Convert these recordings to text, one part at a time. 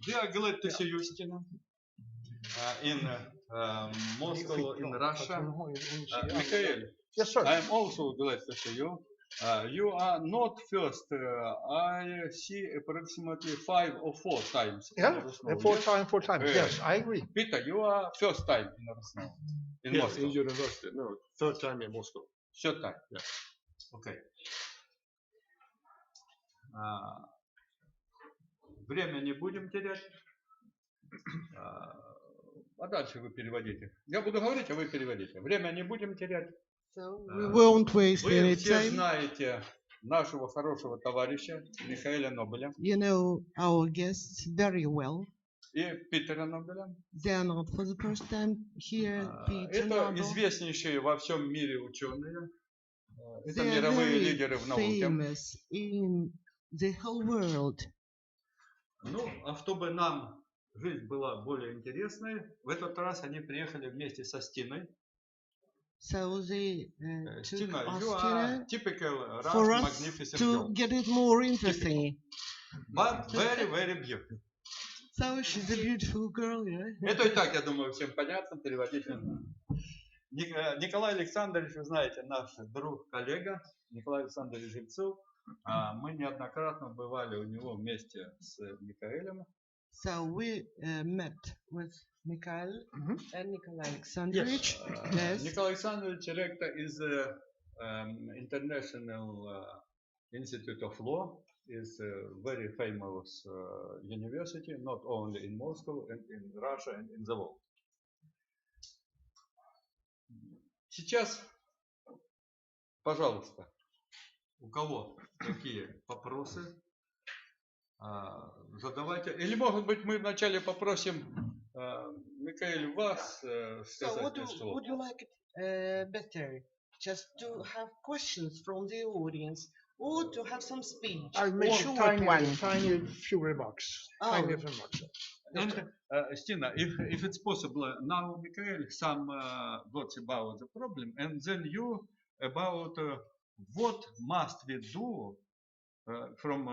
We are glad to see you, Stina, in Moscow, in Russia. Mikael, Yes, sir. I am also glad to see you. You are not first. I see approximately 5 or 4 times. Yeah, RosNOU. four times. Yes, I agree. Peter, you are first time in RosNOU, in Yes, Moscow. in university. No, third time in Moscow. Third time. Yeah. Okay. Время не будем терять. А дальше вы переводите. Я буду говорить, а вы переводите. Время не будем терять. So we won't waste Вы any все time. знаете нашего хорошего товарища Микаэля Нобеля You know our guests very well. и Петера Нобеля. They are not for the first time here. Peter Это Nobel. известнейшие во всем мире ученые. Это They are мировые very лидеры в науке. famous in the whole world. Ну, а чтобы нам жизнь была более интересной, в этот раз они приехали вместе со Стиной. So they took Stina, us you are typical for Russian us magnificent to girl, get it more interesting. but very, very beautiful. So she's a beautiful girl, yeah. Это и так, я думаю, всем понятно, переводить не надо. Николай Александрович, вы знаете, наш друг, коллега, Николай Александрович Жильцов. Мы неоднократно бывали у него вместе с Микаэлем. So we met with Mikael and Nikolai Alexandrovich. Yes. Николай Александрович, director is International Institute of Law, is a very famous university, not only in Moscow and in Russia and in the world. Сейчас, пожалуйста, у кого какие вопросы, задавайте. Или, может быть, мы вначале попросим Микаэль вас сказать слово. Would you like it better just to have questions from the audience or to have some speech? I'll make tiny few remarks. Oh. Tiny remarks. And Stina, if it's possible, now Mikael some words about the problem, and then you about what must we do from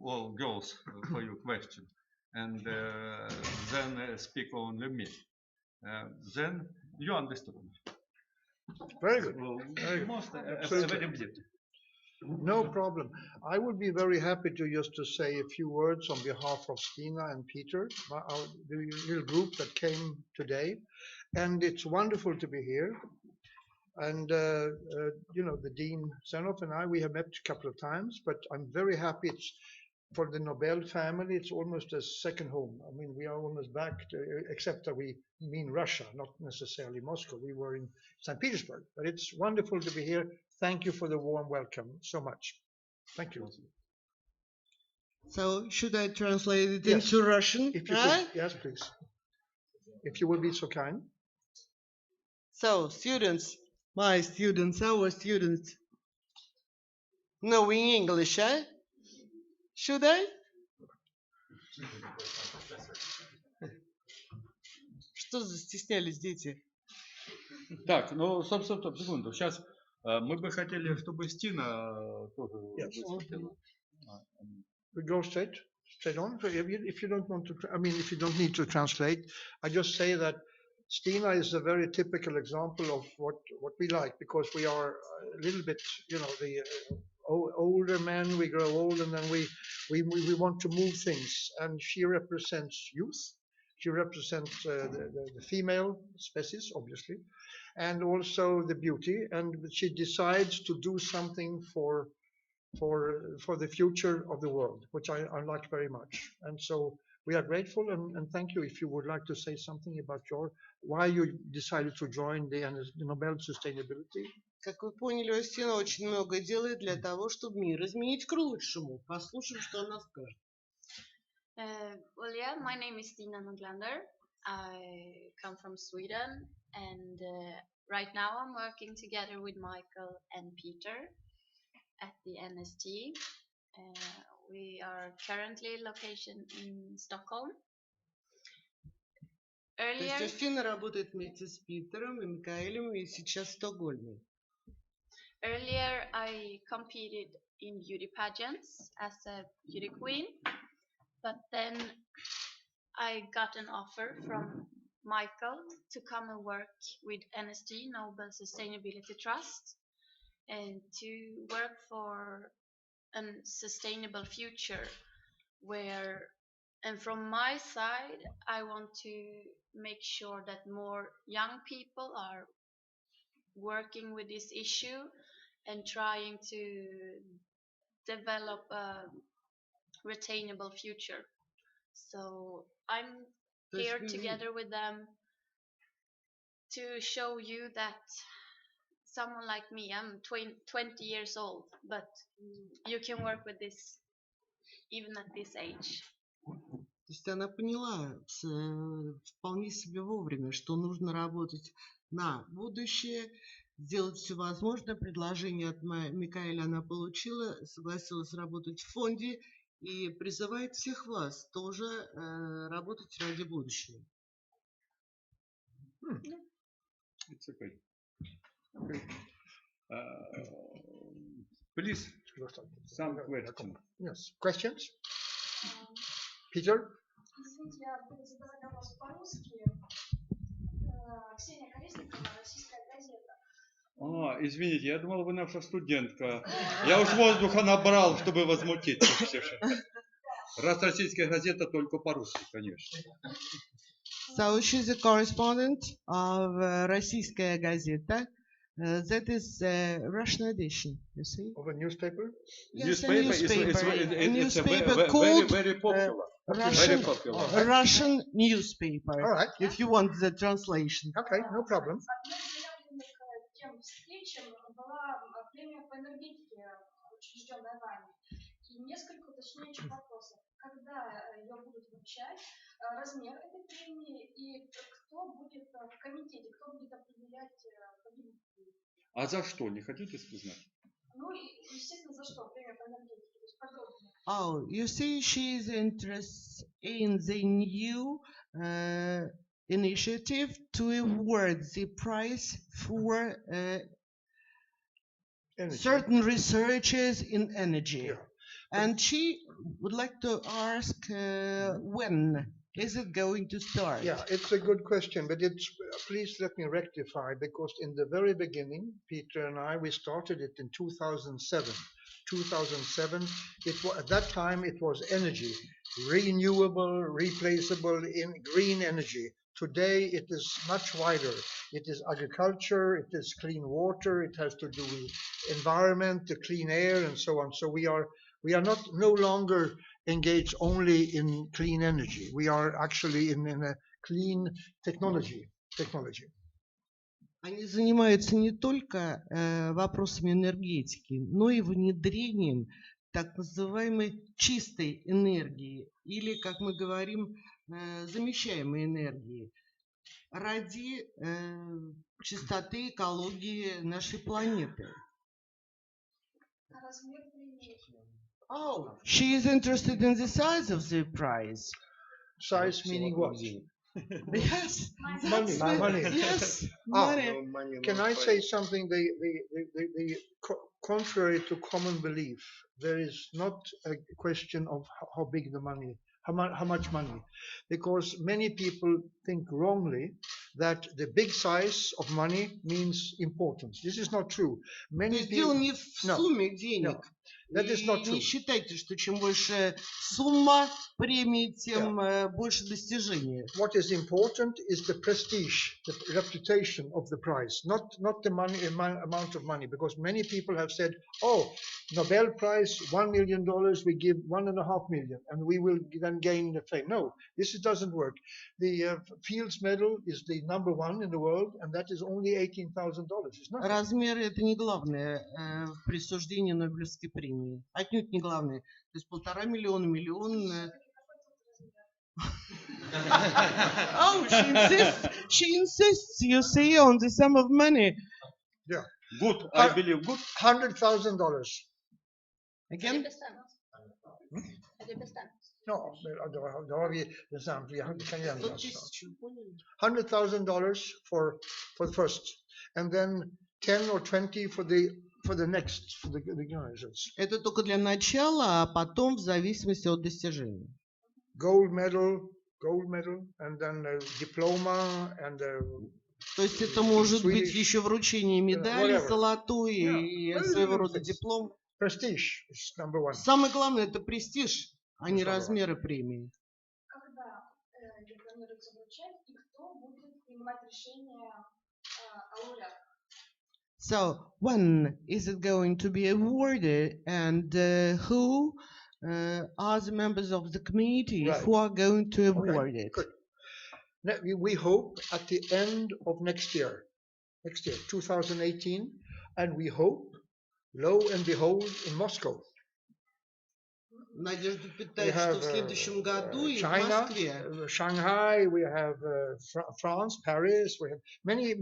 all girls for your question, and then speak only me. Then you understood. Very good. Well, Very good. most Super. very beautiful. No problem. I would be very happy to just to say a few words on behalf of Stina and Peter, the little group that came today. And it's wonderful to be here. And, you know, the Dean Senov and I, we have met a couple of times, but I'm very happy. It's for the Nobel family, it's almost a second home. I mean, we are almost back, except that we mean Russia, not necessarily Moscow. We were in St. Petersburg, but it's wonderful to be here. Thank you for the warm welcome so much. Thank you. So should I translate it Yes. into Russian? If you could, yes, please. If you would be so kind. So students, my students, our students, knowing English, eh? Should I? Что застеснялись дети? Так, ну, стоп, секунду. Сейчас мы бы хотели, чтобы Стина тоже выступила. We go straight on. So if you don't want to, I mean, if you don't need to translate, I just say that Stina is a very typical example of what we like, because we are a little bit, you know, the older men, we grow old, and then we want to move things. And she represents youth. She represents the female species, obviously, and also the beauty. And she decides to do something for the future of the world, which I like very much. And so we are grateful, and thank you. If you would like to say something about why you decided to join the Nobel Sustainability. Как вы поняли, Устина очень много делает для того, чтобы мир изменить к лучшему. Послушаем, что она скажет. Well, yeah, my name is Stina Noglander. I come from Sweden, and right now I'm working together with Michael and Peter at the NST. We are currently located in Stockholm. То есть Устина работает вместе с Питером и Микаэлем и сейчас в Стокгольме. Earlier, I competed in beauty pageants as a beauty queen. But then I got an offer from Michael to come and work with NST, Nobel Sustainability Trust, and to work for a sustainable future where, and from my side, I want to make sure that more young people are working with this issue and trying to develop a retainable future. So I'm here together with them to show you that someone like me, I'm 20 years old, but you can work with this even at this age. То есть она поняла вполне себе вовремя, что нужно работать на будущее, сделать все возможное. Предложение от Микаэля она получила, согласилась работать в фонде и призывает всех вас тоже работать ради будущего. It's okay. Okay. Please, some questions. Yes. Questions? Peter? Извините, я буду задавать вопрос по-русски. Ксения Колесникова, «Российская газета». Извините, я думал, вы наша студентка. Я уж воздуха набрал, чтобы возмутиться. Раз российская газета, только по-русски, конечно. So she's a correspondent of Российская газета. That is a Russian edition, you see? Of a newspaper? Yes, a It's newspaper called very popular. Russian, Very popular. Russian newspaper, All right. if you want the translation. Okay, no problem. Одной из заявленных тем встречи была премия по энергетике, учрежденная вами. И несколько уточняющих вопросов. Когда ее будут вручать, размер этой премии и кто будет в комитете, кто будет определять победителей? А за что? Не хотите сказать? Ну, естественно, за что? Премия по энергетике, то есть подробнее. Oh, you see, she is interested in the new initiative to award the prize for certain researchers in energy. Yeah. And she would like to ask when is it going to start? Yeah, it's a good question, but please let me rectify, because in the very beginning, Peter and I, we started it in 2007. 2007, at that time it was energy, renewable, replaceable, in green energy. Today it is much wider. It is agriculture, it is clean water, it has to do with environment, the clean air, and so on. So we are no longer engaged only in clean energy. We are actually in a clean technology. Они занимаются не только вопросами энергетики, но и внедрением так называемой чистой энергии, или, как мы говорим, замещаемой энергии, ради чистоты экологии нашей планеты. Размер премии. Oh, she is interested in the size of the prize. Size meaning what? Yes, Money. Yes, money. money. Can I say something? The contrary to common belief, there is not a question of how big the money, how much money, because many people think wrongly that the big size of money means importance. This is not true. Many Дело people. не в сумме денег. That is not true. Не считайте, что чем больше сумма премии, тем больше достижения. What is important is the prestige, the reputation of the prize, not the money amount of money, because many people have said, "Oh, Nobel Prize, $1 million, we give $1.5 million, and we will then gain the fame." No, this doesn't work. The Fields Medal is the #1 in the world, and that is only $18,000. It's nothing. Размер это не главное в присуждении Нобелевской премии. Отнюдь не главное. То есть 1,5 миллиона, миллион. Oh, she insists, you see, on the sum of money. Yeah. Good, I believe. Good. $100,000. Again? No, då har vi detsamma. Vi kan jämna. $100,000 for the first, and then 10 or 20 for for the guys. Это только для начала, а потом в зависимости от достижений. Gold medal, and then a diploma, and То есть это может быть Swedish, еще вручение медали whatever. золотой и Yeah. своего рода диплом. prestige is number one. Самое главное это престиж, а не Самое размеры премии. Когда ее планируется вручать и кто будет принимать решение о лауреатах? So when is it going to be awarded, and who are the members of the committee Right. who are going to Okay, award it? good. We hope at the end of next year, 2018, and we hope, lo and behold, in Moscow. Надежду We питает, что have в следующем году и в China, Москве. Shanghai, we have France, Paris, we have many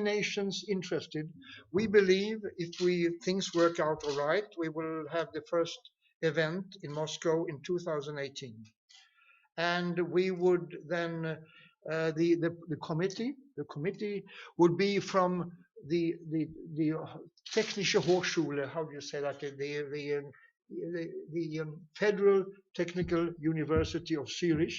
nations interested. We believe if things work out all right, we will have the first event in Moscow in 2018. And we would then, the committee would be from the Technische Hochschule, how do you say that? The Federal Technical University of Zurich,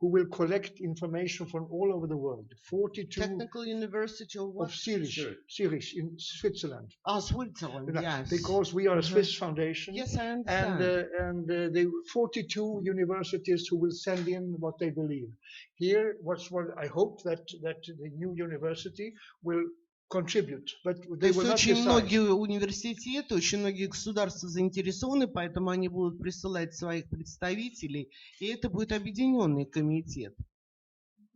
who will collect information from all over the world. 42 Technical University of what? of Zurich in Switzerland. Oh, Switzerland, yes. Because we are a Swiss foundation. Yes, I And understand. the 42 universities who will send in what they believe. Here, what I hope that the new university will contribute, but То they есть will not очень decide. многие университеты, очень многие государства заинтересованы, поэтому они будут присылать своих представителей, и это будет объединенный комитет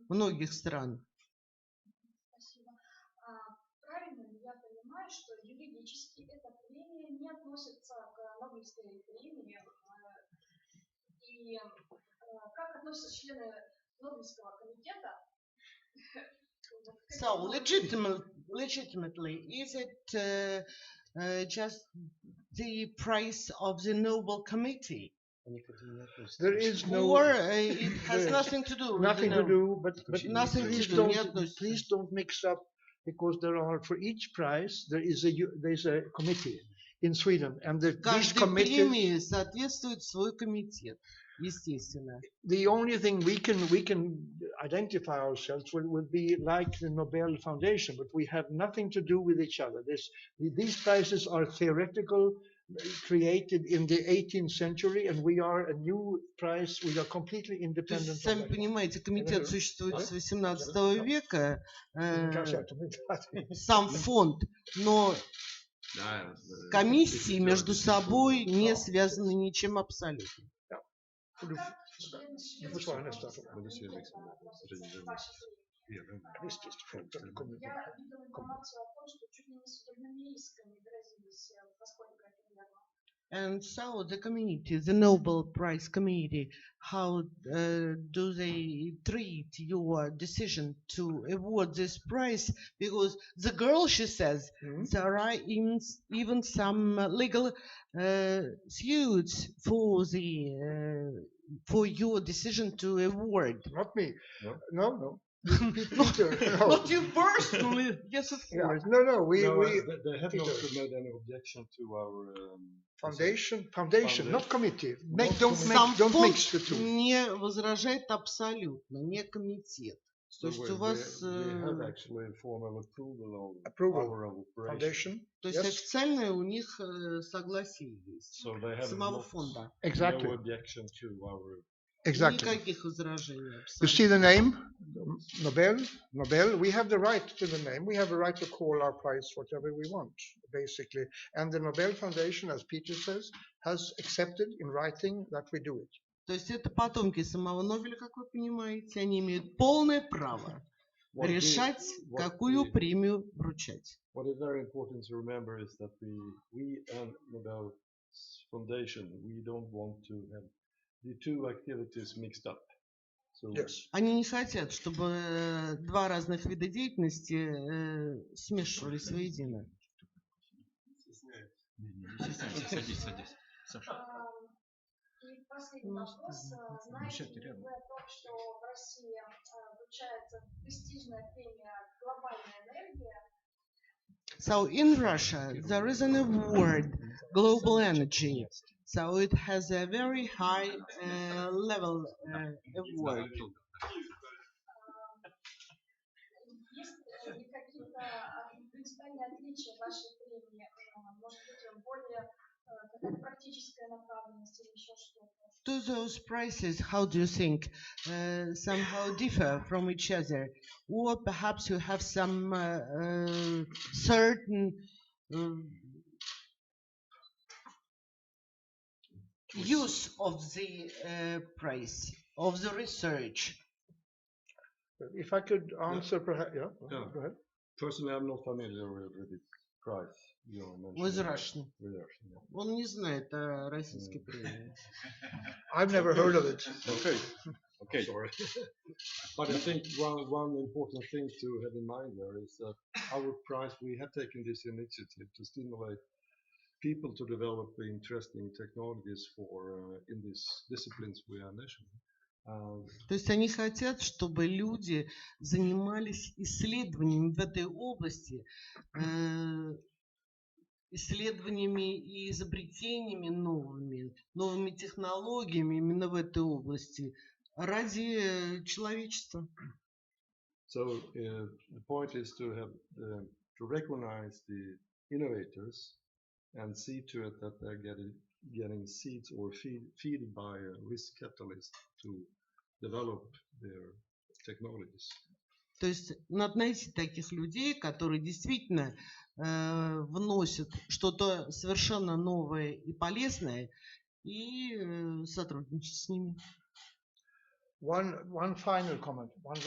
многих стран. Спасибо. Правильно ли я понимаю, что юридически эта премия не относится к Нобелевской премии? И как относятся члены Нобелевского комитета? So, legitimately, is it just the price of the Nobel Committee? There is no Or it has nothing to do with nothing the to Nobel? do, but Nothing please to do, не don't относится. please don't mix up, because there are for each prize there is a committee in Sweden, and these Каждой committees. премии соответствует свой комитет, естественно. The only thing we can identify ourselves would be like the Nobel Foundation, but we have nothing to do with each other. These prizes are theoretical, created in the 18th century, and we are a new prize. We are completely То independent. есть, сами понимаете, комитет существует с 18 века, сам фонд, но комиссии между собой не связаны ничем абсолютно. Как члены Я видела информацию о том, что чуть ли не судебными исками грозились, насколько это верно. And so the committee, the Nobel Prize Committee, how do they treat your decision to award this prize? Because the girl, she says, there are even some legal suits for your decision to award. Not me. No. Peter, No. Not you personally. Yes, of Yeah. course. No. They have Peter. not made any objection to our Foundation, not committee. Don't Сам mix the фонд two. не возражает абсолютно, не комитет. То есть у вас... we have actually a form of approval of Approval. our operation. Foundation. То есть Yes. официальное у них согласие есть. So they have Самого not- фонда. Exactly. no objection to our. Exactly. Никаких возражений. You абсолютно. see the name, Nobel. We have the right to the name. We have the right to call our prize whatever we want, basically. And the Nobel Foundation, as Peter says, has accepted in writing that we do it. То есть это потомки самого Нобеля, как вы понимаете, они имеют полное право решать, какую премию вручать. What is very important to remember is that we and Nobel Foundation, we don't want to have the two activities mixed up. So Yes. Они не хотят, чтобы два разных вида деятельности смешивались воедино. Садись. Саша. И последний вопрос. Знаете ли вы о том, что в России вручается престижная премия «Глобальная энергия»? So in Russia, there is an award, global energy. So it has a very high level award. Есть ли какие-то принципиальные отличия вашей премии? Может быть, более какая-то практическая направленность или еще что-то? Do those prices, how do you think, somehow differ from each other? Or perhaps you have some certain use of the price, of the research? If I could answer, perhaps, yeah, Yeah. go ahead. Personally, I'm not familiar with the price you're mentioning. With Russian. With Russian, yeah. Он не знает о российской премии. I've never heard of it. Okay. Okay. Sorry. But I think one important thing to have in mind there is that our prize, we have taken this initiative to stimulate people to develop interesting technologies for in these disciplines we are measuring. То есть они хотят, чтобы люди занимались исследованиями в этой области, исследованиями и изобретениями новыми технологиями именно в этой области ради человечества. So the point is to have to recognize the innovators and see to it that they're getting seeds or feed by a risk capitalist to develop their technologies. То есть надо найти таких людей, которые действительно вносят что-то совершенно новое и полезное, и сотрудничать с ними. One final comment, one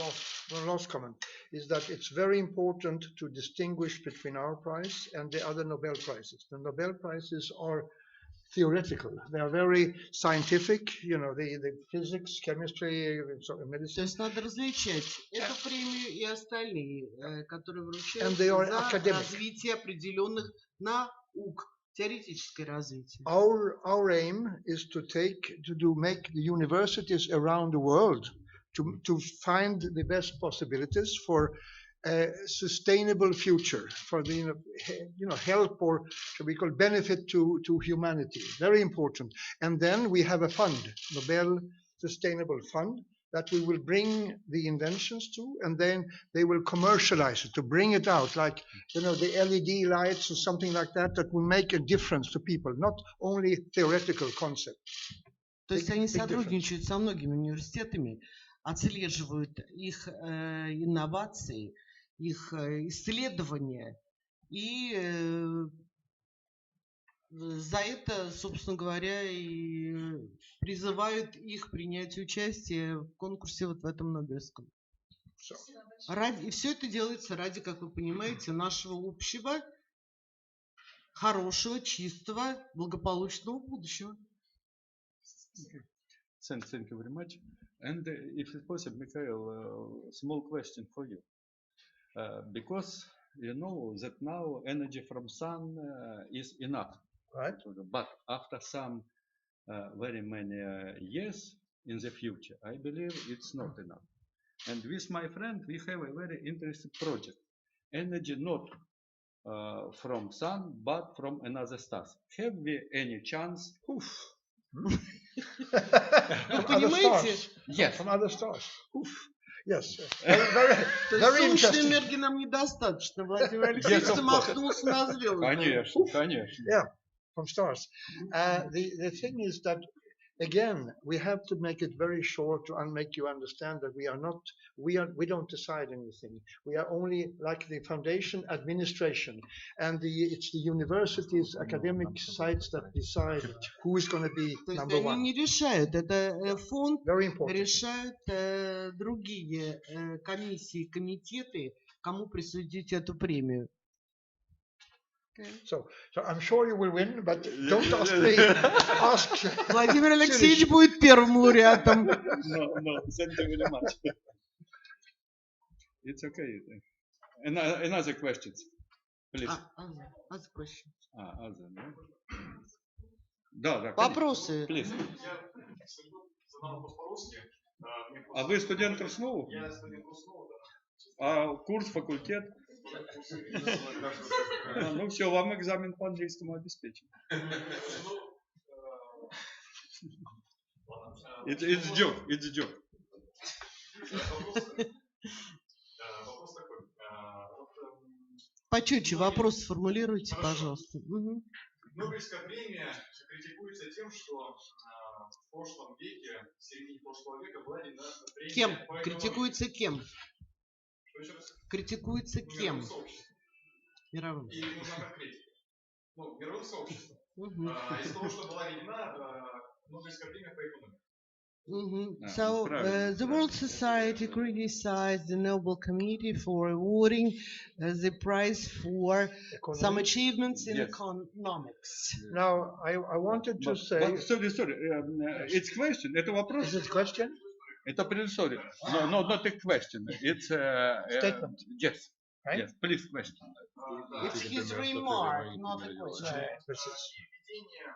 last comment, is that it's very important to distinguish between our prize and the other Nobel Prizes. The Nobel Prizes are theoretical. They are very scientific, the physics, chemistry, То medicine. есть надо различать эту премию и остальные, которые And they are вручаются за academic. развитие определенных наук, теоретическое развитие. Our aim is to make the universities around the world to find the best possibilities for a sustainable future, for the help or shall we call benefit to humanity. Very important. And then we have a fund, Nobel Sustainable Fund, that we will bring the inventions to, and then they will commercialize it, to bring it out, like the LED lights or something like that, that will make a difference to people, not only theoretical concept. То есть они сотрудничают со многими университетами, отслеживают их инновации, их исследования, и за это, собственно говоря, и призывают их принять участие в конкурсе вот в этом Нобелевском. И все это делается ради, как вы понимаете, нашего общего, хорошего, чистого, благополучного будущего. Thank you very much. And if it's possible, Mikael, small question for you. Because you know that now energy from sun is enough. Right. But after some very many years in the future, I believe it's not enough. And with my friend, we have a very interesting project. Energy not from sun, but from another stars. Have we any chance? From Понимаете? Yes. From other stars. Yes. Very Солнечной interesting. энергии нам недостаточно. Владимир Алексеевич замахнулся на звезды. Конечно, конечно. Yeah, from stars. The thing is that, again, we have to make it very short to make you understand that we don't decide anything. We are only like the foundation administration, and it's the universities, academic sites that decide who is going to be То есть number они one. не решают. Это фонд Very important. решают другие комиссии, комитеты, кому присудить эту премию. So I'm sure you will win, but don't ask me. Ask. Владимир Алексеевич будет первым лауреатом. No, thank you very much. It's okay. Another questions, please. Other question. Other, no? Да, Вопросы. Please. А вы студент РосНОУ? Я студент РосНОУ, да. А курс, факультет? Ну все, вам экзамен по английскому обеспечен. It's joke, it's joke. Вопрос такой. Почетче вопрос сформулируйте, пожалуйста. Угу. Нобелевская премия критикуется тем, что в прошлом веке, в середине прошлого века была дана премия Кем? по экономике. Критикуется кем? Что еще раз? Критикуется кем? Мировым сообществом. Мировым. И нужна конкретика. Ну, мировым сообществом. Угу. Из того, что была введена Нобелевская премия по экономике. Mm-hmm. So the World Society criticized the Nobel Committee for awarding the prize for some achievements in economics. Now, I wanted to say... Sorry, it's question. Это вопрос. Is it a question? Это sorry. No, not a question. It's a statement. Yes. Right? Yes, please question. It's his remark, not a question. Введение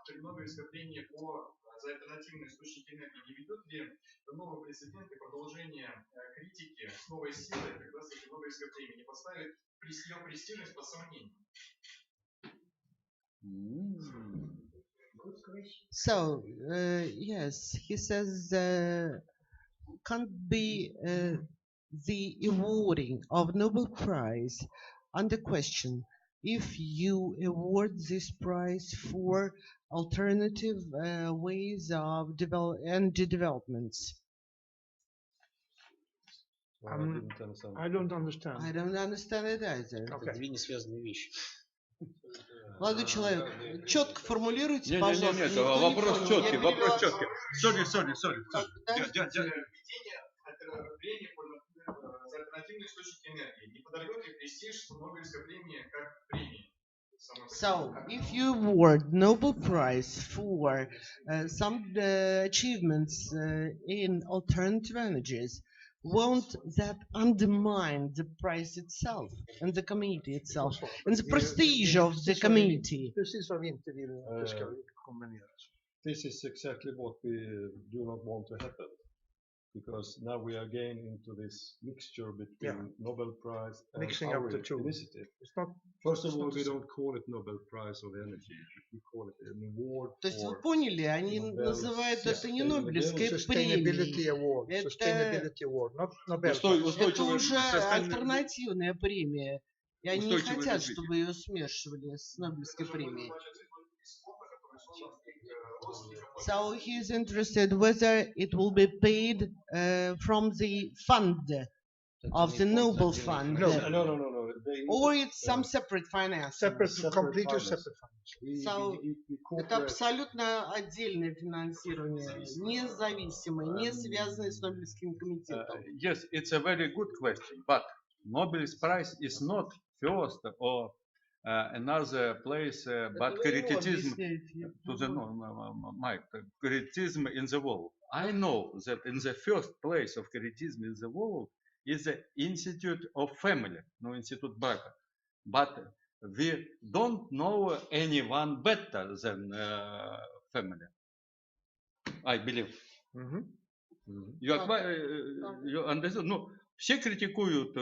при Нобелевской премии за альтернативные источники энергии не ведет ли новый прецедент и продолжение критики с новой силой, как раз таки Нобелевской премии, не поставит ее престижность под сомнение? So, yes, he says can't be the awarding of Nobel Prize under question if you award this prize for alternative ways of energy developments. I don't understand. I don't understand it either. Okay. Две несвязанные вещи. Молодой человек, четко формулируйте, пожалуйста. Нет, вопрос четкий, вопрос четкий. Sorry. Введение премии за альтернативные источники энергии не подорвет ли престиж Нобелевской премии как премии? So, if you award Nobel Prize for some achievements in alternative energies, won't that undermine the prize itself and the committee itself and the prestige of the committee? This is exactly what we do not want to happen, because now we are again into this mixture between Nobel Prize and mixing our up the two. initiative. It's not. First of all, we don't call it Nobel Prize of Energy. We call it an award То есть вы for поняли, они называют это не Нобелевской Sustainability премией. Award. Это- Sustainability Award, not Nobel. Это уже альтернативная премия. И они не Устойчивое хотят, развитие. чтобы ее смешивали с Нобелевской премией. So he is interested whether it will be paid from the fund of the Nobel Fund, No. or it's some separate finance. Completely finance. separate funds. So, we Это cooperate. абсолютно отдельное финансирование, независимое, не связанное с Нобелевским комитетом. Yes, it's a very good question, but Nobel's Prize is not first or another place, but criticism to the Mike, criticism in the world. I know that in the first place of criticism in the world is the Institute of Family, no Institute брака. But we don't know anyone better than family. I believe. You understand? Ну, все критикуют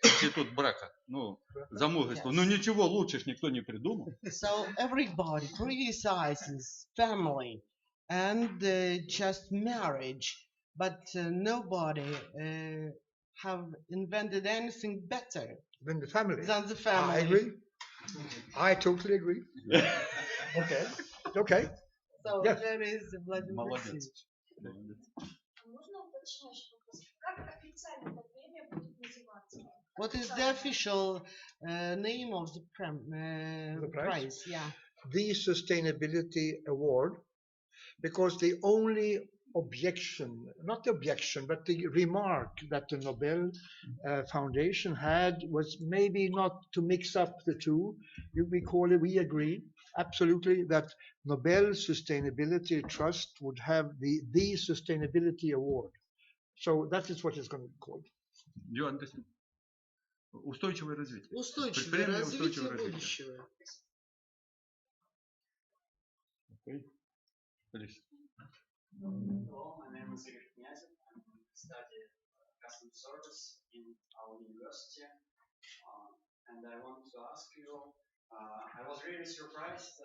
институт брака, ну, замужество. Но ничего лучше ж никто не придумал. So everybody criticizes family and just marriage, but nobody have invented anything better Then the family. than the family. I agree. I totally agree. Okay. So Yes. there is Vladimir Молодец. Alexeyevich. Можно уточняющий вопрос? Как официально эта премия будет называться? What is the official name of the The prize? prize? Yeah. The Sustainability Award, because the only objection, not the objection, but the remark that the Nobel Foundation had was maybe not to mix up the two. We agree absolutely that Nobel Sustainability Trust would have the Sustainability Award. So that is what it's going to be called. You understand? Устойчивое развитие. Устойчивое Премия развитие устойчивого развития. будущего. Okay. Please. Hello, my name is Igor Knyazев. I'm studying customer service in our university. And I want to ask you, I was really surprised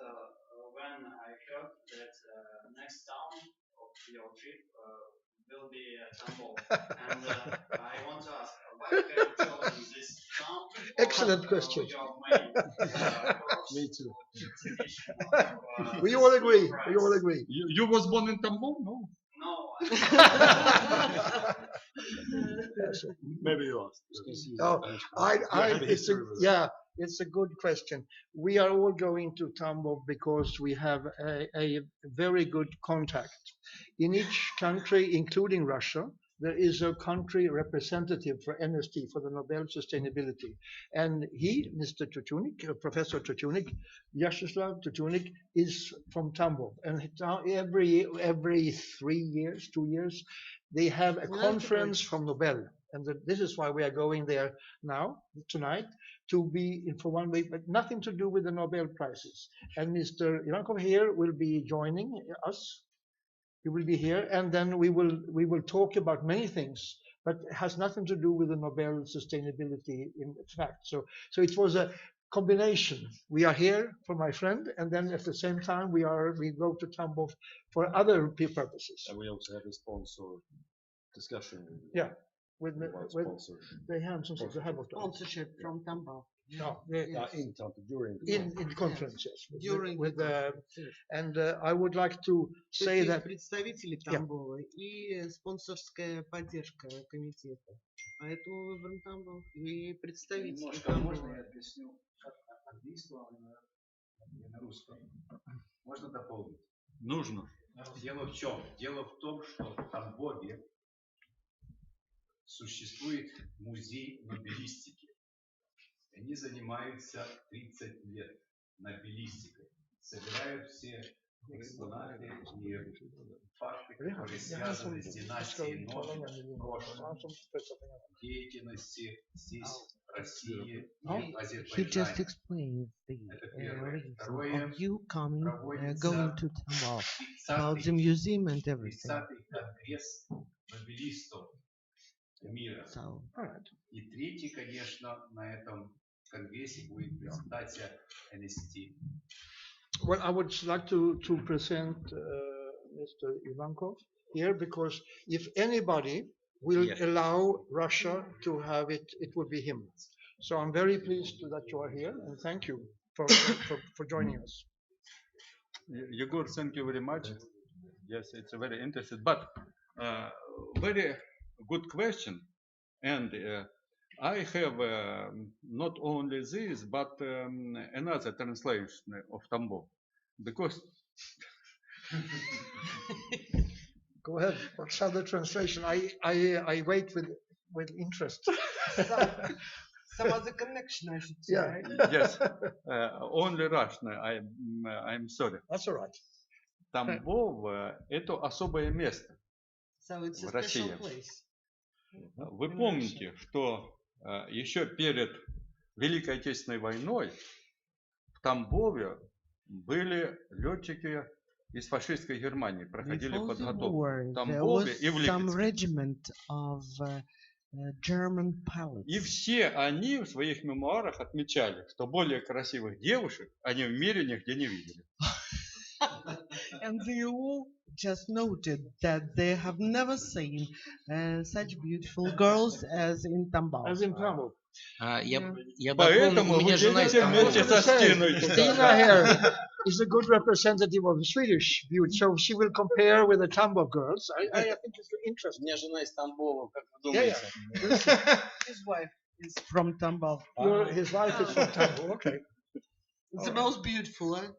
when I heard that next town of your trip will be Tambov. And I want to ask, why have you chosen this town? Excellent question. Your main course Me too. exhibition We this all agree. prize? We all agree. You was born in Tambov? No. No. Maybe you asked. Oh, it's a good question. We are all going to Tambov because we have a very good contact. In each country, including Russia, there is a country representative for NST, for the Nobel Sustainability. And he, Mr. Tutunik, Professor Tutunik, Vyacheslav Tutunik, is from Tambov. And every 3 years, 2 years, they have a conference from Nobel. And this is why we are going there now, tonight, to be in for 1 week, but nothing to do with the Nobel Prizes. And Mr. Ivankov here will be joining us. He will be here, and then we will talk about many things, but it has nothing to do with the Nobel Sustainability in fact. So it was a combination. We are here for my friend, and then at the same time we go to Tambov for other purposes. And we also have a sponsor discussion. Yeah, with sponsor. they have some Sponsorship from Tambov. No, In Tambov during the in conference, yes. During And I would like to say that представители Тамбова и спонсорская поддержка комитета. Поэтому выбран Тамбов и представители Немножко можно Тамбова. я объясню как английского на русском? Можно дополнить? Нужно. Дело в чем? Дело в том, что в Тамбове существует музей нобелистики. Они занимаются 30 лет нобелистикой. Собирают все экспонаты и факты, которые связаны с династией Нобеля, прошлым, деятельности здесь, в России и в He just Азербайджане. explained the Это первое. reason Второе, of you coming, проводится going to Tambov, about the 30-й museum and everything. 30-й конгресс нобелистов мира. So, И третий, конечно, на этом конгрессе будет презентация NST. well, I would like to present Mr. Ivankov here because if anybody will allow Russia to have it, it would be him. So I'm very pleased that you are here and thank you for joining us. Yegor, thank you very much. Yes, it's very interesting, but very good question. And I have not only this, but another translation of Tambov, because Go ahead. What's the translation? I wait with interest. Some other connection, I should say. Yeah. yes, only Russian. I'm sorry. That's all right. Тамбов это особое место So it's a в special России. place. Вы помните, что еще перед Великой Отечественной войной в Тамбове были летчики из фашистской Германии, проходили before the подготовку war, в there Тамбове was и в some Липецке. regiment of German pilots. И все они в своих мемуарах отмечали, что более красивых девушек они в мире нигде не видели. And they all just noted that they have never seen such beautiful girls as in Tambov. As in Tambov. Я Поэтому у вы меня жена из едете вместе Тамбова. со Стиной. Stina here is a good representative of the Swedish view, so she will compare with the Tambov girls. I think it's У interesting. меня жена из Тамбова, как вы Yeah, думаете? His wife is from Tambov. His wife is from Tambov. Okay. It's the most beautiful, huh?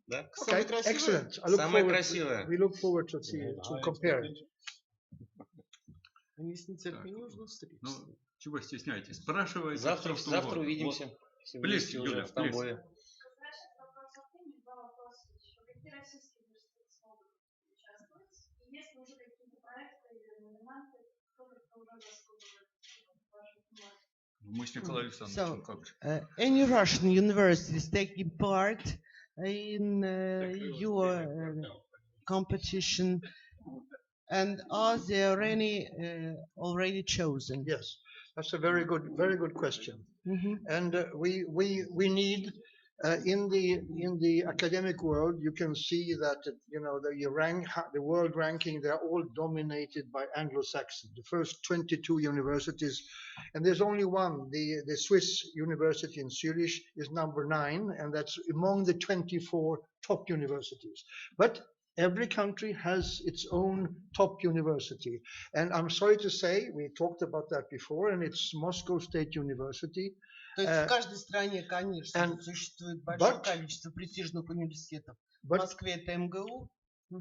Да? Okay. Excellent. I look Самая forward. красивая. We look forward to compare. Они с нетерпением уже встретятся. Ну, чего стесняетесь? Спрашивайте. Завтра всё, что угодно. увидимся. Все Please, вместе уже Юля, в Тамбове. Значит, вопрос от времени, два вопроса еще. Какие российские университеты смогут участвовать? И есть ли уже какие-то проекты или номинанты, которые уже заслуживают вашей внимания? Мы с Николаем Александровичем как же. Any Russian universities taking part in your competition And are there any already chosen? Yes, that's a very good question. And we need in the academic world, you can see that the world ranking, they're all dominated by Anglo-Saxon. The first 22 universities, and there's only one, the Swiss university in Zurich is number 9, and that's among the 24 top universities. But every country has its own top university, and I'm sorry to say, we talked about that before, and it's Moscow State University. То есть в каждой стране, конечно, существует большое количество престижных университетов. В Москве это МГУ.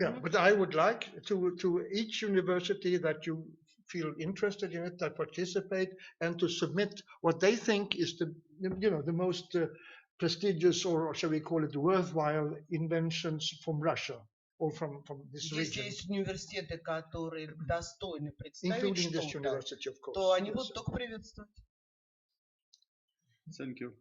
Yeah, but I would like to each university that you feel interested in it, that participate, and to submit what they think is the most prestigious, or shall we call it worthwhile, inventions from Russia or from this region. Если есть университеты, которые достойны представить including this university, of course. то они будут только приветствовать. Thank you.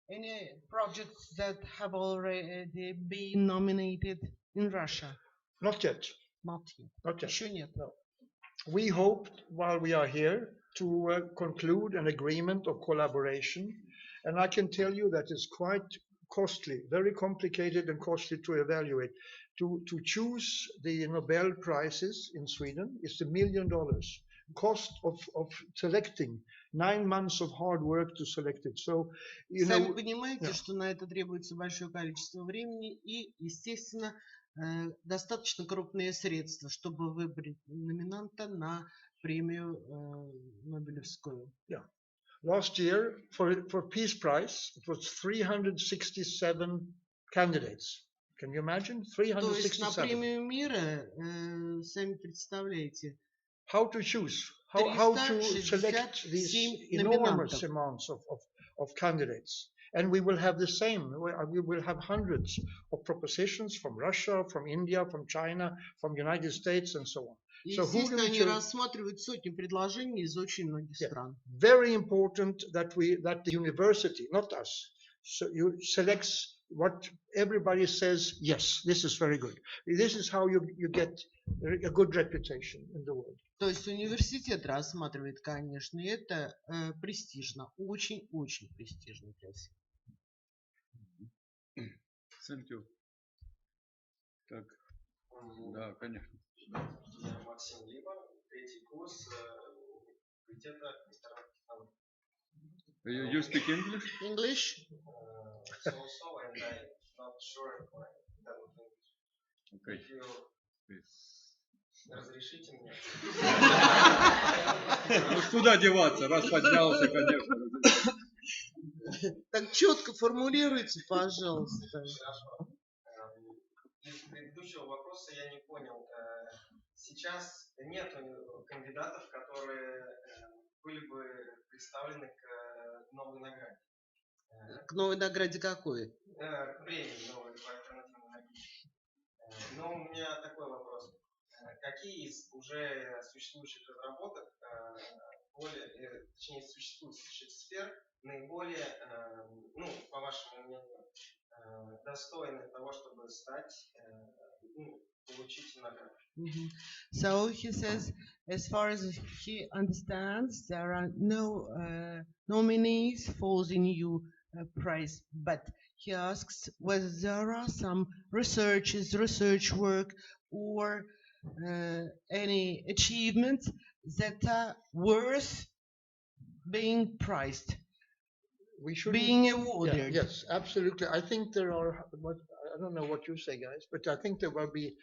Any projects that have already been nominated in Russia? Not yet. Not yet. Not yet. Еще нет. No. We hope while we are here to conclude an agreement of collaboration, and I can tell you that it's quite costly, very complicated and costly to evaluate. To choose the Nobel Prizes in Sweden is $1 million. Cost of selecting 9 months of hard work to select it. So, Сами понимаете, что на это требуется большое количество времени и, естественно, достаточно крупные средства, чтобы выбрать номинанта на премию Нобелевскую. Yeah. Last year, for Peace Prize, it was 367 candidates. Can you imagine? 367. То есть на премию мира, сами представляете, how to choose, how to select these enormous amounts of candidates. And we will have the same. We will have hundreds of propositions from Russia, from India, from China, from United States, and so on. Естественно, они рассматривают сотни предложений из очень многих стран. Very important that the university, not us, selects what everybody says. Yes, this is very good. This is how you get a good reputation in the world. То есть университет рассматривает, конечно, и это престижно, очень-очень престижно для всех. Thank you. Так, да, конечно. Я Максим Либа, 3-й курс факультета ресторанных технологий. You speak English? English? So, and I'm not sure if I done English. Okay. If you разрешите мне. Ну куда деваться, раз поднялся, конечно. Так четко формулируйте, пожалуйста. Хорошо. Из предыдущего вопроса я не понял. Сейчас нет кандидатов, которые были бы представлены к новой награде. К новой награде какой? К премии новой по альтернативной награде. Но у меня такой вопрос. Какие из уже существующих разработок, точнее существующих сфер, наиболее, по вашему мнению, достойны того, чтобы стать, получить награду? So he says, as far as he understands, there are no nominees for the new prize, but he asks whether there are some research work or any achievements that are worth being prized, being awarded. Yeah, yes, absolutely. I think there are, I don't know what you say, guys, but I think there will be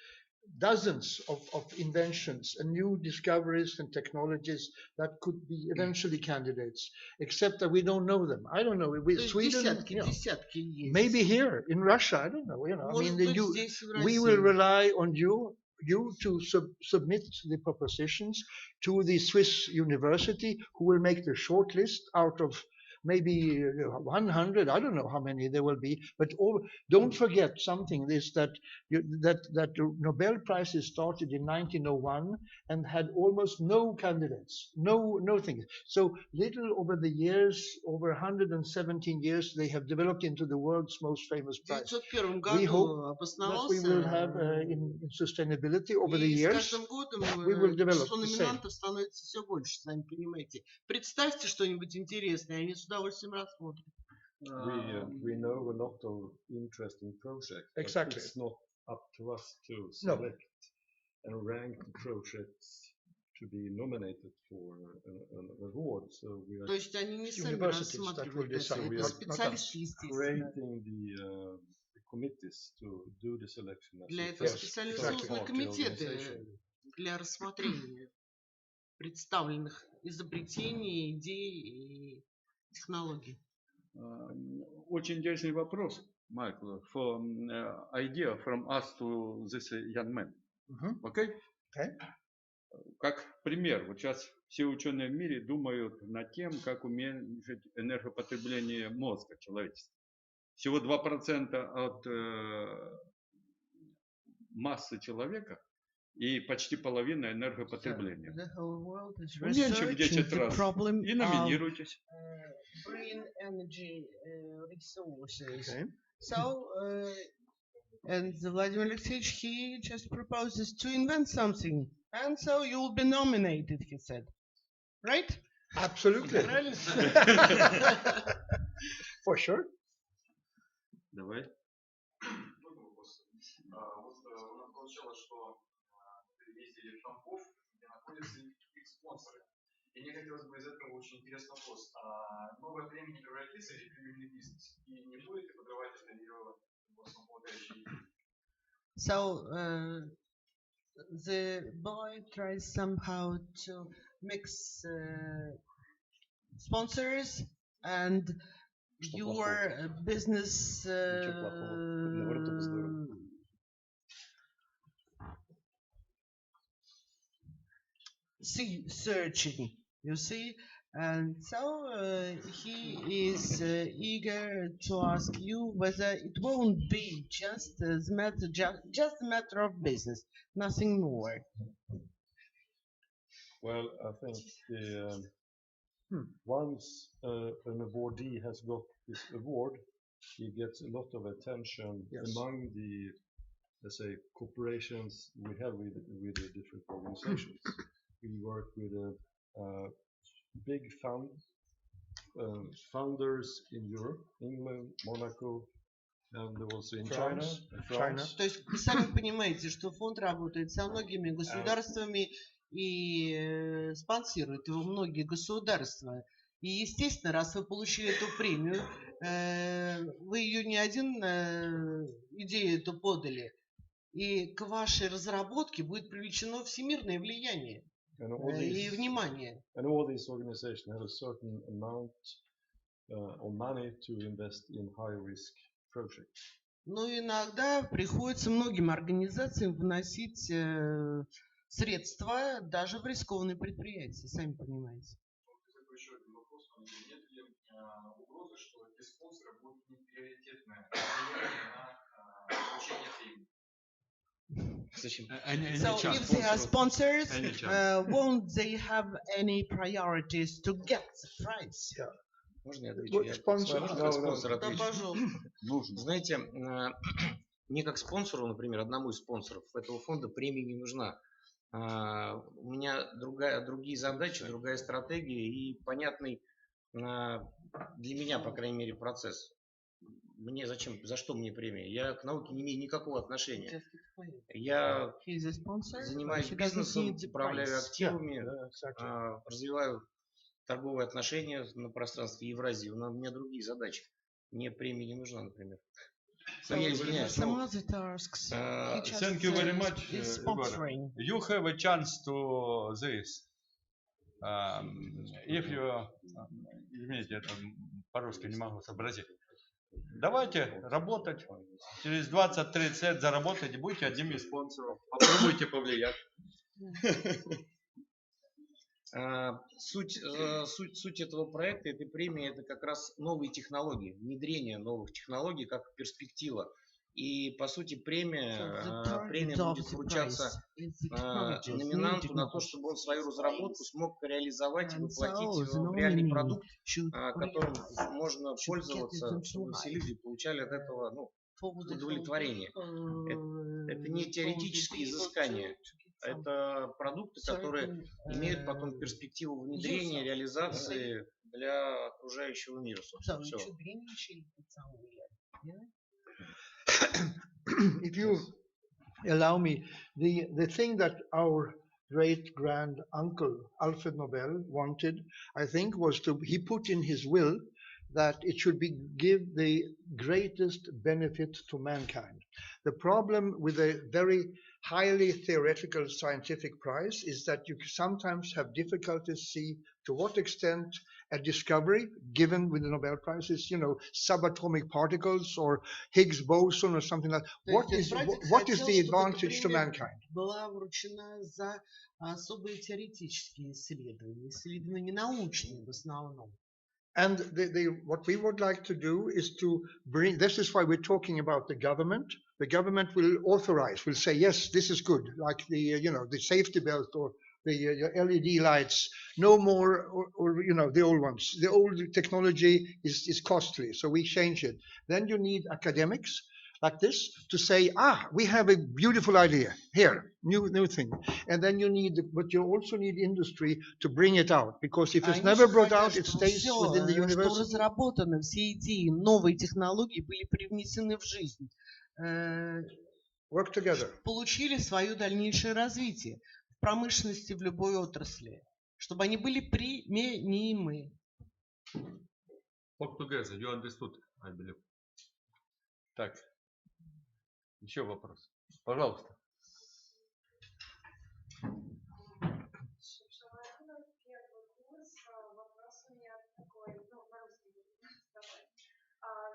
dozens of inventions and new discoveries and technologies that could be eventually candidates, except that we don't know them. I don't know. With Sweden, maybe here in Russia, I don't know. I mean, we will rely on you to submit the propositions to the Swiss university, who will make the short list out of maybe 100, I don't know how many there will be, but don't forget something, is that that the Nobel Prize is started in 1901 and had almost no candidates, no things. So little over the years, over 117 years, they have developed into the world's most famous В prize. 1901 We году hope that we will have обосновался, in sustainability over the и с years, каждым годом we will develop число the same. номинантов становится все больше, сами понимаете. Представьте что-нибудь интересное, они с удовольствием рассмотрят. We know a lot of interesting projects. But Exactly. it's not up to us to select and rank the projects to be nominated for an award. So we are То есть они не сами Universities that will рассматривают это, decide, это not специалисты, естественно. creating the committees to do the selection. As Для a этого first специально созданы party комитеты organization. для рассмотрения представленных изобретений, идей и технологий. Очень интересный вопрос, Michael, for idea from us to this young man. Okay? Okay. Как пример, вот сейчас все ученые в мире думают над тем, как уменьшить энергопотребление мозга человечества. Всего 2% от массы человека и почти половина энергопотребления. Уменьшим в 10 раз и номинируйтесь. Green energy resources. Okay. So, and Vladimir Alexeyevich, he just proposes to invent something, and so you will be nominated, he said. Right? Absolutely. For sure. Давай. Вот у нас получалось, что при ездили в Тамбов, где находятся их спонсоры. И мне хотелось бы из этого очень интересный вопрос. Новое племя не превратится ли в племенный бизнес? И не будет ли подрывать это ее основополагающие идеи? So, the boy tries somehow to mix sponsors and your business searching, you see, and so he is eager to ask you whether it won't be just a matter of business, nothing more. Well, I think once an awardee has got this award, he gets a lot of attention among the, let's say, corporations we have with the different organizations. We work with big founders in Europe, England, Monaco, and also in France. То есть вы сами понимаете, что фонд работает со многими государствами и спонсирует его многие государства. И естественно, раз вы получили эту премию, вы ее не один идею эту подали, и к вашей разработке будет привлечено всемирное влияние. И внимание. And all these organizations have a certain amount of money to invest in high-risk projects. Но иногда приходится многим организациям вносить средства даже в рискованные предприятия, сами понимаете. Еще один вопрос. Нет ли угрозы, что эти спонсоры будут иметь приоритетное влияние на получение премии? So if they are sponsors, won't they have any priorities to get the prize? Можно я отвечу? Я спонсор отвечу. Знаете, мне как спонсору, например, одному из спонсоров этого фонда премия не нужна. У меня другие задачи, другая стратегия и понятный для меня, по крайней мере, процесс. Мне зачем, за что мне премия? Я к науке не имею никакого отношения. Я занимаюсь бизнесом, управляю активами, развиваю торговые отношения на пространстве Евразии. У меня другие задачи. Мне премия не нужна, например. Я извиняюсь. Thank you very much. You have a chance to this. If you, извините, это по-русски не могу сообразить. Давайте работать. Через 20-30 лет заработаете, будете одним из спонсоров. Попробуйте повлиять. Суть этого проекта, этой премии, это как раз новые технологии, внедрение новых технологий как перспектива. И по сути премия будет вручаться номинанту на то, чтобы он свою разработку смог реализовать и воплотить в реальный продукт, которым можно пользоваться, чтобы все люди получали от этого удовлетворение. Это не теоретические изыскания. Это продукты, которые имеют потом перспективу внедрения, реализации для окружающего мира. Собственно, все. If you allow me, the thing that our great grand uncle Alfred Nobel wanted, I think, was he put in his will that it should give the greatest benefit to mankind. The problem with a very highly theoretical scientific prize is that you sometimes have difficulties see to what extent a discovery given with the Nobel Prize is, subatomic particles or Higgs boson or something like that. What is the advantage to mankind? Была вручена за особые теоретические исследования научные в основном. And what we would like to do is to bring, this is why we're talking about the government. The government will authorize, will say, yes, this is good, like the safety belt or the LED lights, no more, or the old ones. The old technology is costly, so we change it. Then you need academics like this to say, we have a beautiful idea here, new thing. And then but you also need industry to bring it out, because if it's never brought out, it stays within the university. Что разработаны, все идеи, новые технологии были привнесены в жизнь. Work together. Получили свое дальнейшее развитие в промышленности, в любой отрасли, чтобы они были применимы. Work together, you understood, I believe. Так, еще вопрос. Пожалуйста.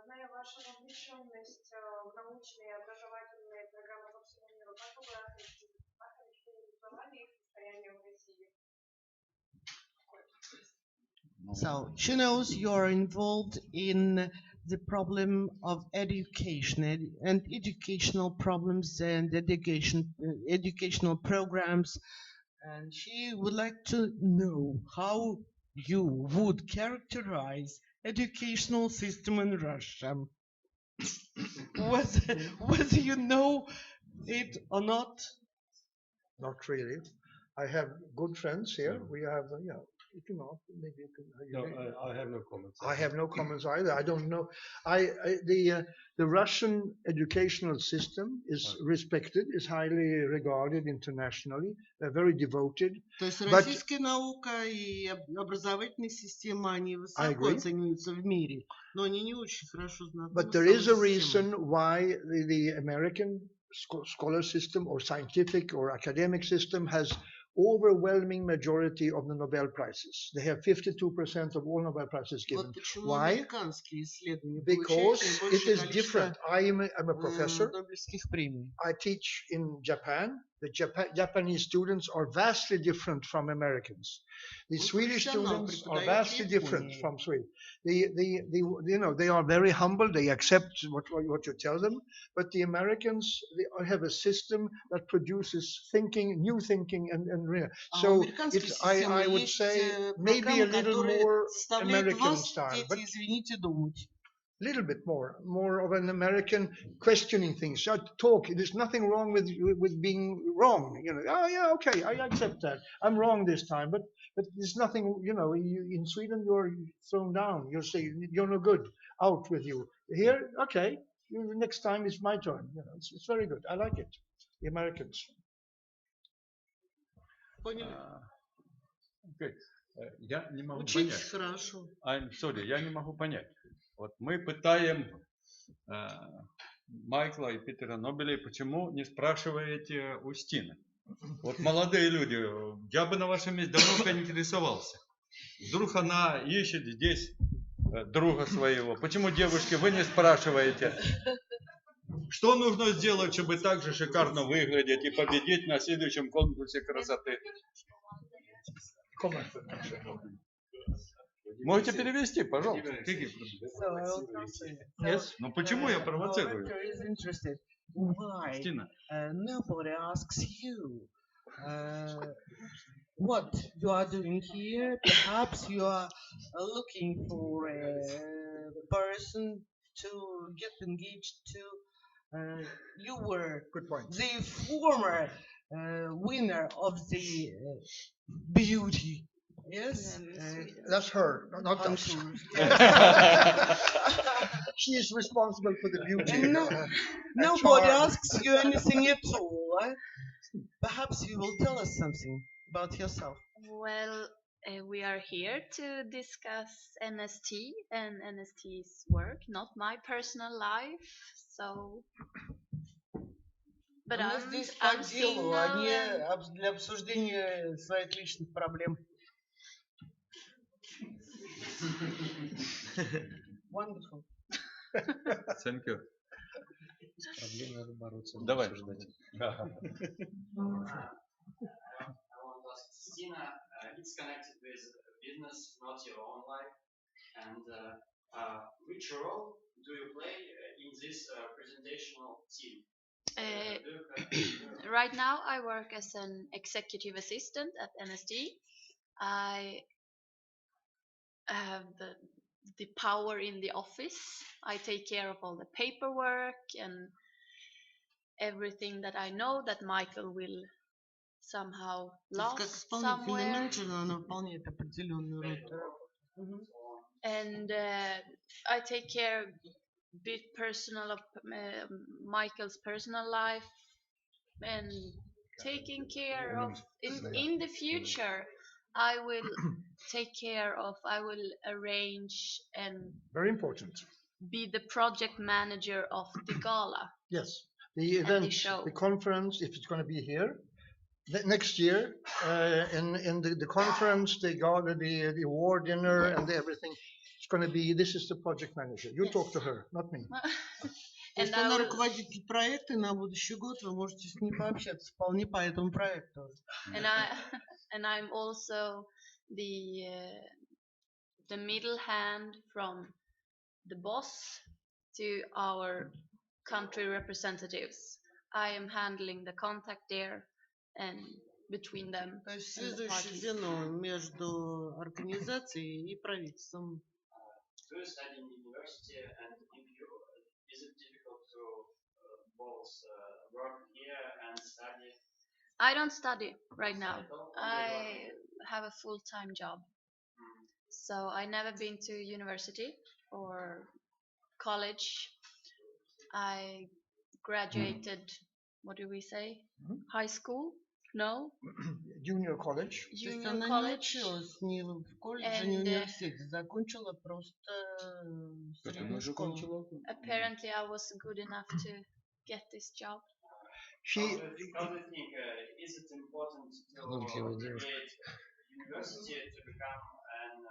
Зная вашу вовлеченность в научные и образовательные программы по всему миру, как вы охарактеризовали их состояние в России? So she knows you're involved in the problem of education and educational problems and educational programs, and she would like to know how you would characterize educational system in Russia. Whether you know it or not? Not really. I have good friends here. We have, if you know, maybe you can. No, I have no comments. I have no comments either. I don't know. The Russian educational system is respected, is highly regarded internationally. They're very devoted. То есть российская наука и образовательная система, они высоко оцениваются в мире, но они не очень хорошо знакомы. But there is a reason why the American scholar system or scientific or academic system has overwhelming majority of the Nobel Prizes. They have 52% of all Nobel Prizes given. Why? Because it is different. I'm a professor. I teach in Japan. The Japanese students are vastly different from Americans. The Swedish students are vastly different from Sweden. They are very humble. They accept what you tell them. But the Americans, they have a system that produces new thinking, and so I would say maybe a little more American style, but little bit more of an American questioning things. Talk. There's nothing wrong with being wrong. Okay, I accept that. I'm wrong this time, but there's nothing. In Sweden you're thrown down. You'll say you're no good. Out with you. Here, okay. Next time it's my turn. It's very good. I like it. The Americans. Okay. Я не могу понять. I'm sorry, я не могу понять. Вот мы пытаем Майкла и Петера Нобеля, почему не спрашиваете у Стины? Вот молодые люди, я бы на вашем месте давно поинтересовался. Вдруг она ищет здесь друга своего. Почему, девушки, вы не спрашиваете? Что нужно сделать, чтобы так же шикарно выглядеть и победить на следующем конкурсе красоты? Можете перевести, пожалуйста. Yes. Но почему я провоцирую? Is interested. Why? Стина. Nobody asks you what you are doing here. Perhaps you are looking for a person to get engaged to. You were the former winner of the beauty. Yes, That's her, not us. She is responsible for the beauty. Nobody asks you anything at all. Perhaps you will tell us something about yourself. Well, we are here to discuss NST and NST's work, not my personal life. So, but Мы I'm здесь по делу, а single не and для обсуждения своих личных проблем. Wonderful. Thank you. С проблемой надо бороться. Давай. I want to ask Stina, it's connected with business, not your own life. And which role do you play in this presentational team? right now I work as an executive assistant at NST. I have the power in the office. I take care of all the paperwork and everything that I know that Michael will somehow Как lost исполнительный somewhere. менеджер она выполняет определенную роль. And I take care bit personal of Michael's personal life and taking care of in the future I will take care of, I will arrange and Very important. be the project manager of the gala. Yes, the And event, the show. the conference, if it's going to be here next year, in the conference, they gather the award dinner and everything. It's going to be. This is the project manager. You talk to her, not me. То есть And I она will, руководитель проекта, и на будущий год вы можете с ней пообщаться вполне по этому проекту. and I'm also the middle hand from the boss to our country representatives. I am handling the contact there and between them. То есть and the связующее parties. звено между организацией и правительством. Do you study in university, and if you, is it difficult to both work here and study? I don't study right now. I have a full-time job. So I never been to university or college. I graduated, what do we say? High school? No? Junior college. То есть Junior она не college. училась ни в колледже, ни в университете, закончила просто среднюю школу. Apparently I was good enough to get this job. She. How do you think, is it important to create university to become an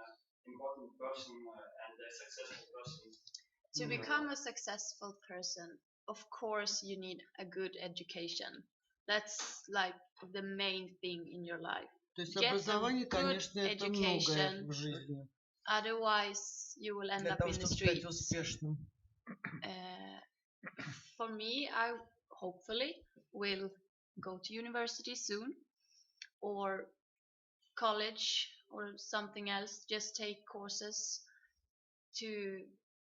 important person and a successful person? To become a successful person, of course you need a good education. That's like the main thing in your life. То есть Get a образование, good конечно, это многое education. в жизни. Otherwise you will end Для up того, in the чтобы стать streets. успешным. For me, I hopefully will go to university soon or college or something else, just take courses to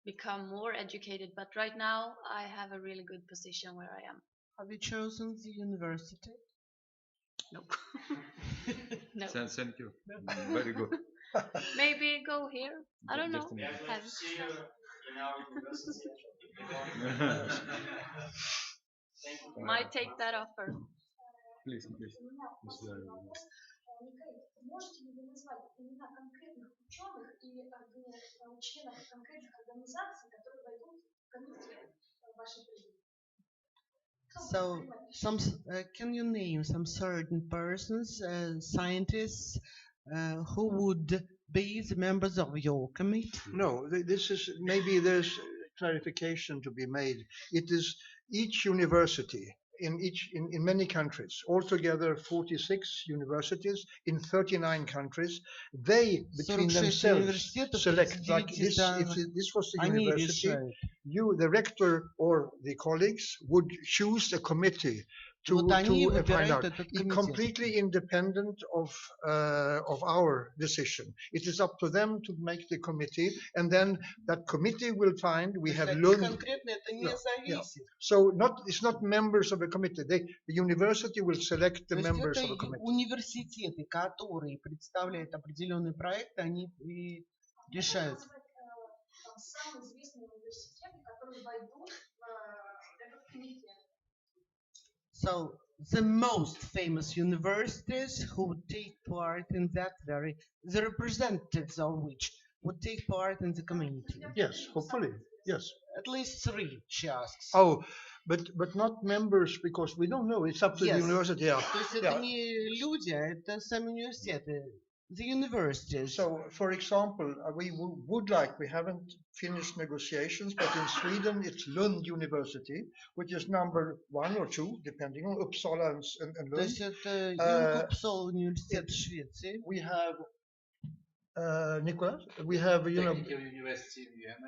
become more educated. But right now I have a really good position where I am. Have you chosen the university? No. No. Thank you. Very good. Maybe go here. I don't know. We are going to see you in our university. Thank you. Might take that offer. Please, please. Микаэль, можете ли вы назвать имена конкретных ученых и членов конкретных организаций, которые войдут в комитет вашей президии? So, can you name some certain persons, scientists, who would be the members of your committee? No, this is maybe there's clarification to be made. It is each university in many countries, altogether 46 universities in 39 countries. They between themselves select, like this, if this was the university, the rector or the colleagues would choose a committee to find out. It's completely independent of our decision. It is up to them to make the committee, and then that committee will find we have learned. So it's not members of a committee. The university will select the members of a committee. Университеты, которые представляют определенный проект, они решают. Самые известные университеты, которые войдут в этот комитет. So the most famous universities who would take part in that the representatives of which would take part in the community. Yes, hopefully, yes. At least 3, she asks. Oh, but not members, because we don't know. It's up to the university. Yeah. То есть это не люди, это сами университеты. The universities. So, for example, we haven't finished negotiations, but in Sweden it's Lund University, which is number 1 or 2, depending on Uppsala and Lund. То есть это Uppsala университет в Швеции. We have Nicholas, we have University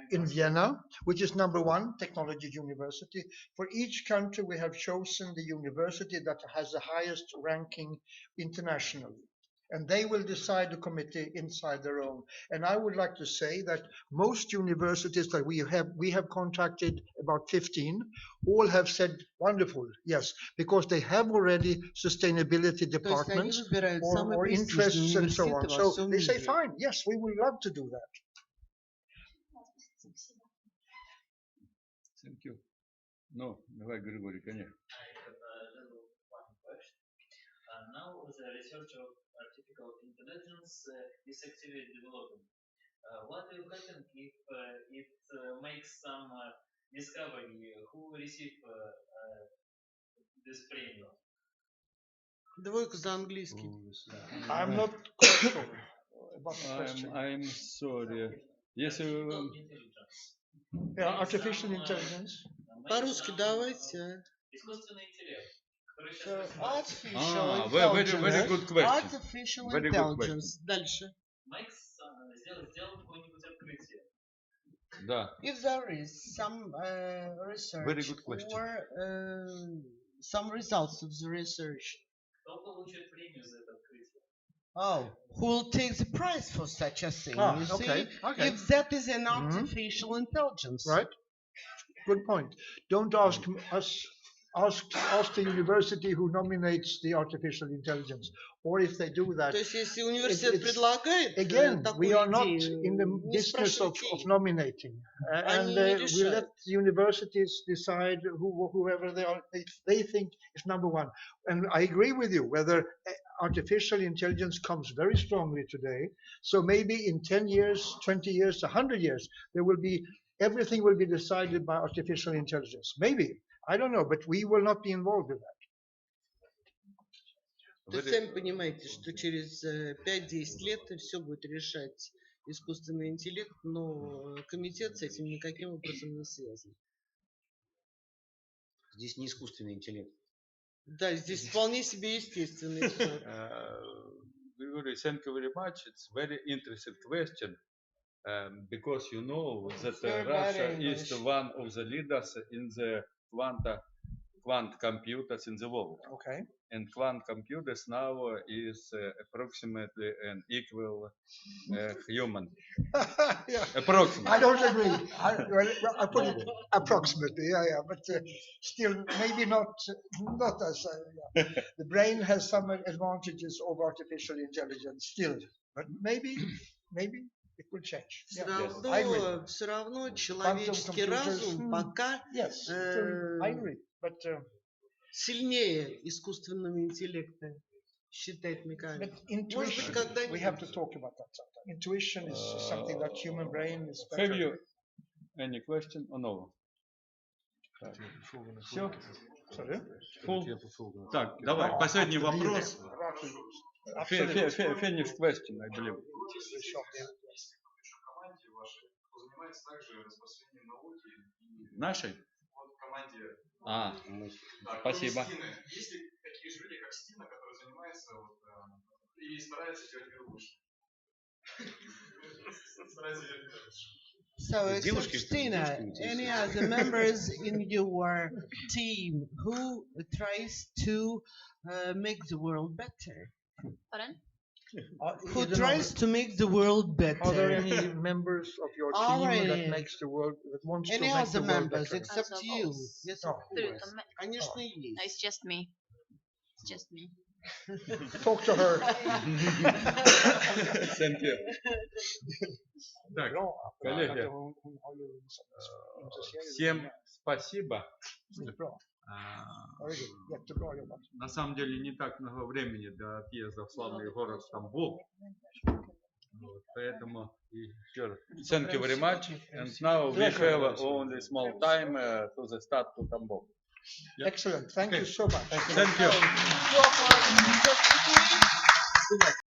in Vienna, which is number 1 technology university. For each country, we have chosen the university that has the highest ranking internationally. And they will decide the committee inside their own. And I would like to say that most universities that we have contacted, about 15, all have said wonderful, yes, because they have already sustainability departments or interests and so on. So they say, fine, yes, we would love to do that. Thank you. No, давай, Григорий, конечно. Now the research of artificial intelligence is actively developing. What will happen if it makes some discovery? Who receive this premium? Двойка за английский. I'm not quite sure about the question. I'm sorry. Yes, artificial intelligence. По-русски давайте. Искусственный интеллект. Artificial very good question. Artificial intelligence. Дальше. Сделал какое-нибудь открытие. Да. If there is some research Very good question. or some results of the research. Кто получит премию за это открытие? Oh, who will take the prize for such a thing? You see, if that is an artificial intelligence, right? Good point. Don't ask us. Ask the university who nominates the artificial intelligence, or if they do that. То есть, если университет предлагает, again, we are not in the business of nominating, and we let the universities decide whoever they think is number 1. And I agree with you. Whether artificial intelligence comes very strongly today, so maybe in 10 years, 20 years, 100 years, everything will be decided by artificial intelligence. Maybe. I don't know, but we will not be involved in that. То есть сами понимаете, что через 5-10 лет все будет решать искусственный интеллект, но комитет с этим никаким образом не связан. Здесь не искусственный интеллект. Да, здесь вполне себе естественный. Grigori, thank you very much. It's very interesting question. Because you know that Russia is one of the leaders in the quantum computers in the world. Okay. And quantum computers now is approximately an equal human. Yeah. Approximately. I don't agree. I put it approximately. Yeah, but still, maybe not as. The brain has some advantages over artificial intelligence still, but maybe it will change. Все равно человеческий разум пока I agree, but сильнее искусственного интеллекта, считает Микаэль. Intuition, we have to talk about that sometime. Intuition is something that human brain is better. Have you any question or no? Все? Так, давай, последний вопрос. Finish question, I believe. Нашей? вот в команде. Да, спасибо. спасибо. Есть ли такие же люди, как Стина, которые занимаются вот, и стараются делать мир лучше? Стараются делать мир лучше. So, except Stina, any other members in your team who tries to make the world better? Pardon? Who tries to make the world better? Are there any members of your team that makes the world, that wants to any make the other world members better? except you? Yes, of course. Конечно, no, it's just me. It's just me. Talk to her. Thank you. Так, коллеги, всем спасибо. На самом деле не так много времени до отъезда в славный город Стамбул. Вот, поэтому еще раз. Thank you very much. And now we have only small time to the start to Stambul. Yeah. Excellent. Thank you so much. Thank you.